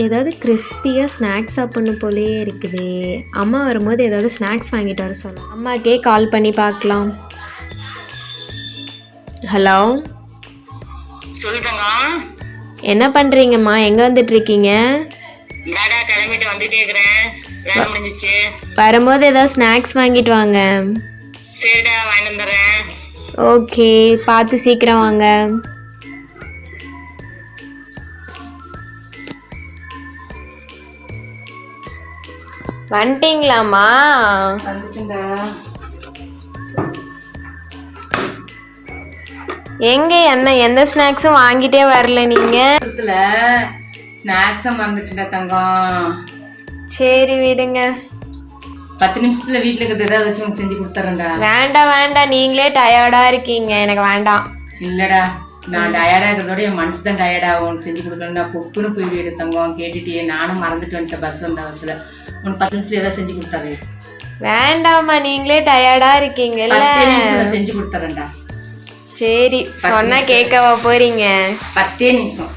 ஏதாவது கிறிஸ்பியாக ஸ்நாக்ஸ் சாப்பிட்ணும் போலேயே இருக்குது. அம்மா வரும்போது ஏதாவது ஸ்நாக்ஸ் வாங்கிட்டு வர சொன்னேன். அம்மாக்கே கால் பண்ணி பார்க்கலாம். ஹலோ, சொல்லுங்க. என்ன பண்ணுறீங்கம்மா? எங்கே வந்துட்டுருக்கீங்க? கிளம்பிட்டு வந்துட்டே இருக்கிறேன். வேலை முடிஞ்சிச்சு. வரும்போது ஏதாவது ஸ்நாக்ஸ் வாங்கிட்டு வாங்க. சரிடா, வாங்கிட்டு வந்துடுறேன். ஓகே, பார்த்து சீக்கிரம் வாங்க. வந்துட்டீங்களாம்மா? வந்துட்டுங்க. எங்க எந்த ஸ்நாக்ஸும் வாங்கிட்டே வரல நீங்க? ஸ்நாக்ஸும் மறந்துட்டேன்டா தங்கம். சரி விடுங்க. 10 நிமிஷத்துல வீட்டுல இருக்கிறது ஏதாவது வச்சு உனக்கு செஞ்சு கொடுத்துறேன்டா. வேண்டாம், நீங்களே டயர்டா இருக்கீங்க, எனக்கு வேண்டாம். இல்லடா, நான் டயர்டா இருக்கிறதோட என் மனசு தான் டயர்டா. உனக்கு செஞ்சு கொடுக்கணும்டா. பொக்குன்னு போய் வீடு தங்கம். கேட்டுட்டே நானும் மறந்துட்டு வந்துட்டேன் பஸ் வந்த அவசரத்துல. உனக்கு 10 நிமிஷத்துல ஏதாவது செஞ்சு கொடுத்தாரு. வேண்டாம்மா, நீங்களே டயர்டா இருக்கீங்கல்ல. 10 நிமிஷம் செஞ்சு கொடுத்துறேன்டா. சரி, சொன்னா கேட்கவா போறீங்க? 10 நிமிஷம்.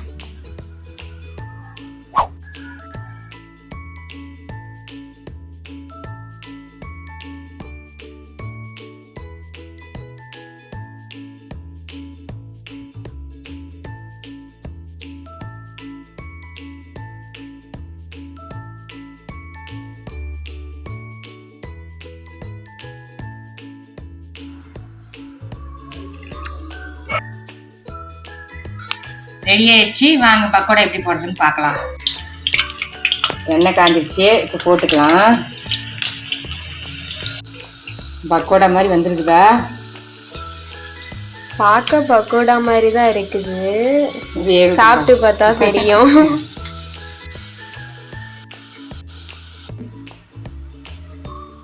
ரெடி ஆயிடுச்சு. வாங்க பக்கோடா எப்படி போடுறதுன்னு பார்க்கலாம். எண்ணெய் காஞ்சிருச்சு, இப்போ போட்டுக்கலாம். பக்கோடா மாதிரி வந்துருக்குதா? பார்க்க பக்கோடா மாதிரி தான் இருக்குது. சாப்பிட்டு பார்த்தா தெரியும்.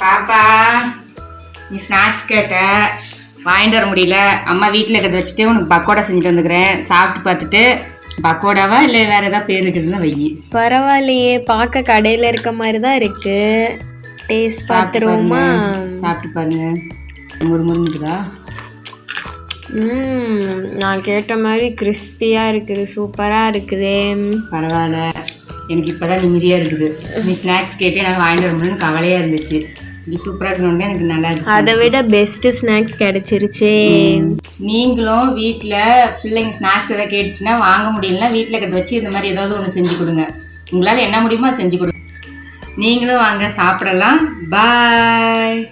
பாப்பா, நீ ஸ்நாக்ஸ் கேட்ட, வாங்கிட்டு வர முடியல. அம்மா வீட்டில் இருக்கிறத வச்சுட்டு உனக்கு பக்கோடா செஞ்சுட்டு வந்துக்கிறேன். சாப்பிட்டு பார்த்துட்டு பக்கோடாவா இல்லை வேற ஏதாவது பேர் இருக்குதுன்னு வை. பரவாயில்லையே, பார்க்க கடையில் இருக்க மாதிரி தான் இருக்கு. டேஸ்ட் பார்த்துருவோமா? சாப்பிட்டு பாருங்க. முறுமுறுக்குதா? நான் கேட்ட மாதிரி கிறிஸ்பியாக இருக்குது, சூப்பராக இருக்குது. பரவாயில்ல, எனக்கு இப்போதான் நிம்மதியாக இருக்குது. நீ ஸ்நாக்ஸ் கேட்டு எனக்கு வாங்கிட்டு வர முடியும்னு கவலையாக இருந்துச்சு. இது சூப்பராக இருக்கணும்னு எனக்கு நல்லா இருக்கு. அதை விட பெஸ்ட் ஸ்நாக்ஸ் கிடைச்சிருச்சு. நீங்களும் வீட்டில் பிள்ளைங்க ஸ்நாக்ஸ் எதாவது கேட்டுச்சுன்னா வாங்க முடியலன்னா வீட்டில் இருக்கிறத வச்சு இந்த மாதிரி ஏதாவது ஒன்று செஞ்சு கொடுங்க. உங்களால் என்ன முடியுமோ செஞ்சு கொடுங்க. நீங்களும் வாங்க, சாப்பிடலாம். பாய்.